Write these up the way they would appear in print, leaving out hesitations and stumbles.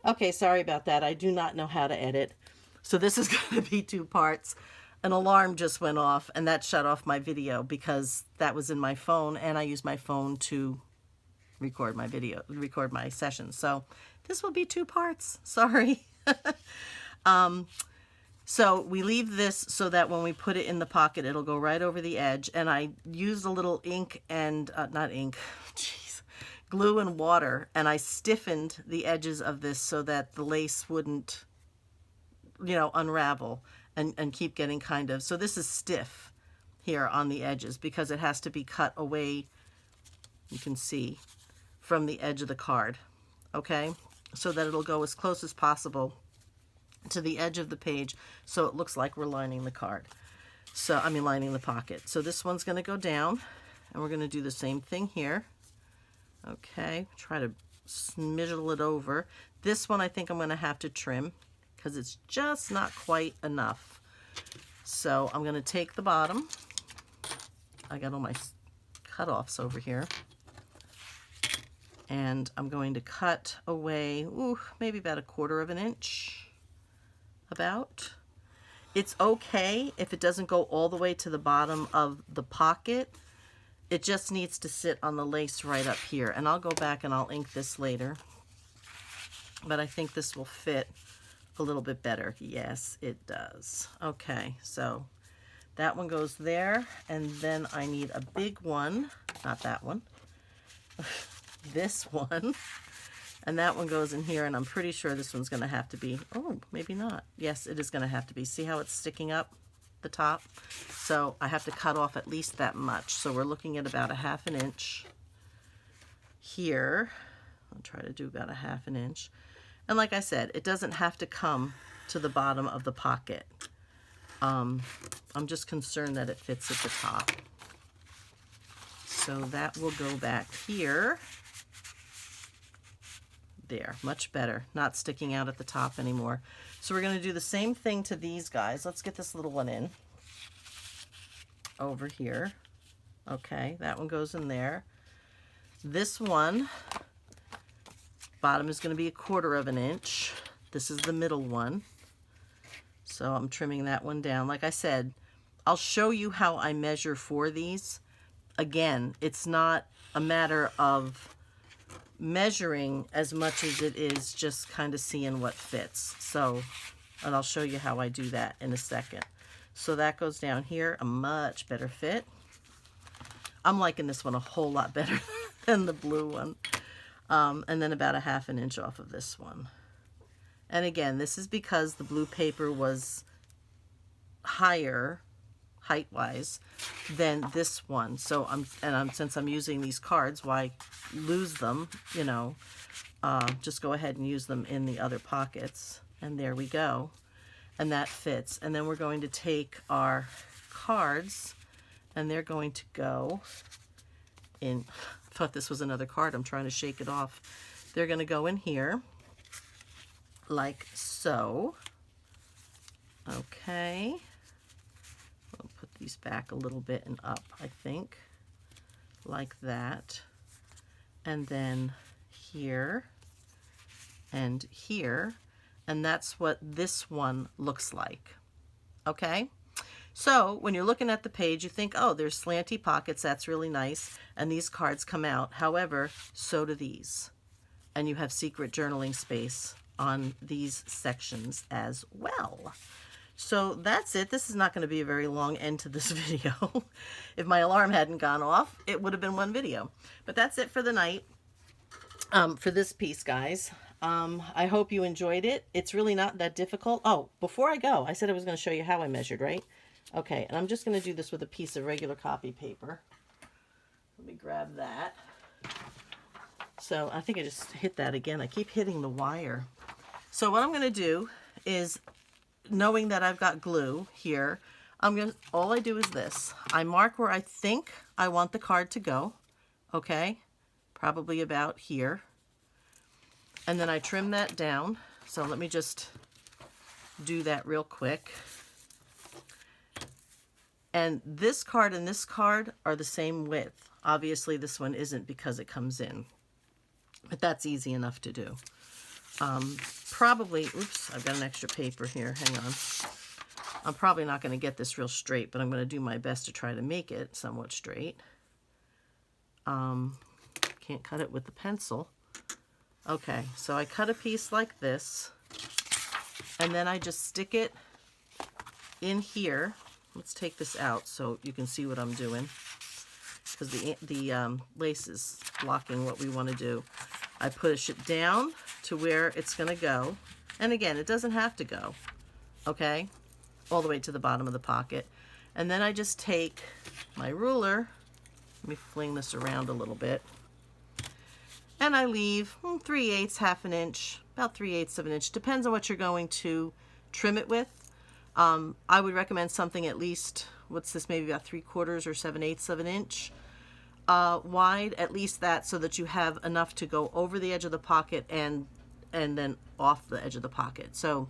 Okay, sorry about that. I do not know how to edit. So this is going to be two parts. An alarm just went off and that shut off my video because that was in my phone and I use my phone to record my video, record my session. So this will be two parts. Sorry. So we leave this so that when we put it in the pocket, it'll go right over the edge. And I used a little ink and, not ink, jeez, glue and water. And I stiffened the edges of this so that the lace wouldn't, unravel and keep getting kind of, so this is stiff here on the edges because it has to be cut away, you can see, from the edge of the card, okay? So that it'll go as close as possible to the edge of the page so it looks like we're lining the card. So, lining the pocket. So this one's going to go down and we're going to do the same thing here. Okay, try to smidgle it over. This one I think I'm going to have to trim because it's just not quite enough. So I'm going to take the bottom. I got all my cutoffs over here. And I'm going to cut away, maybe about 1/4 of an inch. About. It's okay if it doesn't go all the way to the bottom of the pocket. It just needs to sit on the lace right up here. And I'll go back and I'll ink this later. But I think this will fit a little bit better. Yes, it does. Okay, so that one goes there. And then I need a big one. Not that one. This one. And that one goes in here, and I'm pretty sure this one's going to have to be, maybe not. Yes, it is going to have to be. See how it's sticking up the top? So I have to cut off at least that much. So we're looking at about 1/2 inch here. I'll try to do about 1/2 inch. And like I said, it doesn't have to come to the bottom of the pocket. I'm just concerned that it fits at the top. So that will go back here. There, much better, not sticking out at the top anymore. So we're going to do the same thing to these guys. Let's get this little one in over here. Okay, that one goes in there. This one, bottom is going to be 1/4 of an inch. This is the middle one. So I'm trimming that one down. Like I said, I'll show you how I measure for these. Again, it's not a matter of measuring as much as it is just kind of seeing what fits. So, and I'll show you how I do that in a second. So that goes down here, a much better fit. I'm liking this one a whole lot better than the blue one. And then about 1/2 inch off of this one. And again, this is because the blue paper was higher height-wise than this one. So since I'm using these cards, why lose them? Just go ahead and use them in the other pockets. And there we go. And that fits. And then we're going to take our cards, and they're going to go in. I thought this was another card. I'm trying to shake it off. They're going to go in here, like so. Okay. I'll put these back a little bit and up, I think, like that. And then here and here. And that's what this one looks like. Okay? So when you're looking at the page, you think, oh, there's slanty pockets. That's really nice. And these cards come out. However, so do these. And you have secret journaling space on these sections as well. So that's it. This is not going to be a very long end to this video. If my alarm hadn't gone off, it would have been one video. But that's it for the night, for this piece, guys. I hope you enjoyed it. It's really not that difficult. Oh, before I go, I said I was going to show you how I measured, right? Okay, and I'm just going to do this with a piece of regular copy paper. Let me grab that. So I think I just hit that again. I keep hitting the wire. So what I'm going to do is, knowing that I've got glue here, all I do is this. I mark where I think I want the card to go. Okay, probably about here. And then I trim that down. So let me just do that real quick. And this card and this card are the same width. Obviously this one isn't because it comes in, but that's easy enough to do. probably, oops, I've got an extra paper here, hang on. I'm probably not going to get this real straight, but I'm going to do my best to try to make it somewhat straight. Can't cut it with the pencil. Okay, so I cut a piece like this, and then I just stick it in here. Let's take this out so you can see what I'm doing, because the lace is blocking what we want to do. I push it down to where it's going to go, and again, it doesn't have to go, okay, all the way to the bottom of the pocket. And then I just take my ruler, let me fling this around a little bit, and I leave 3/8, half an inch, about 3/8 of an inch, depends on what you're going to trim it with. I would recommend something at least, what's this, maybe about 3/4 or 7/8 of an inch wide, at least that, so that you have enough to go over the edge of the pocket and then off the edge of the pocket. So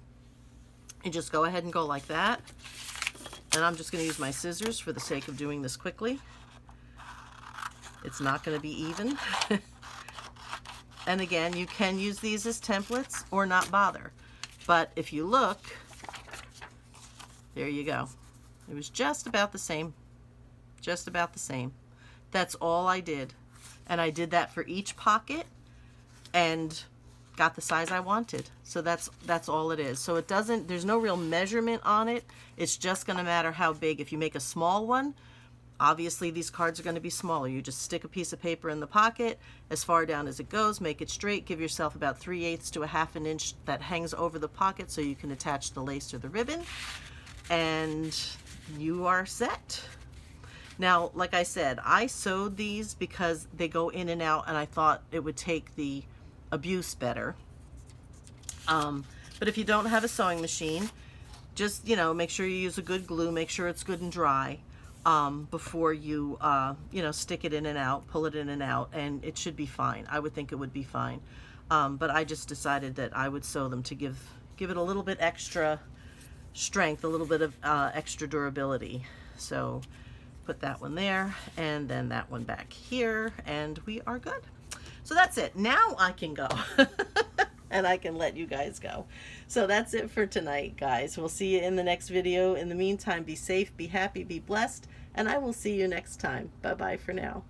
you just go ahead and go like that. And I'm just going to use my scissors for the sake of doing this quickly. It's not going to be even. And again, you can use these as templates or not bother. But if you look, there you go. It was just about the same. Just about the same. That's all I did. And I did that for each pocket and got the size I wanted. So that's all it is. So it doesn't, there's no real measurement on it. It's just going to matter how big. If you make a small one, obviously these cards are going to be smaller. You just stick a piece of paper in the pocket as far down as it goes, make it straight, give yourself about 3/8 to a half an inch that hangs over the pocket so you can attach the lace or the ribbon, and you are set. Now, like I said, I sewed these because they go in and out, and I thought it would take the abuse better. But if you don't have a sewing machine, just, make sure you use a good glue, make sure it's good and dry before you, stick it in and out, pull it in and out, and it should be fine. I would think it would be fine. But I just decided that I would sew them to give it a little bit extra strength, a little bit of extra durability. So put that one there, and then that one back here, and we are good. So that's it. Now I can go. And I can let you guys go. So that's it for tonight, guys. We'll see you in the next video. In the meantime, be safe, be happy, be blessed, and I will see you next time. Bye-bye for now.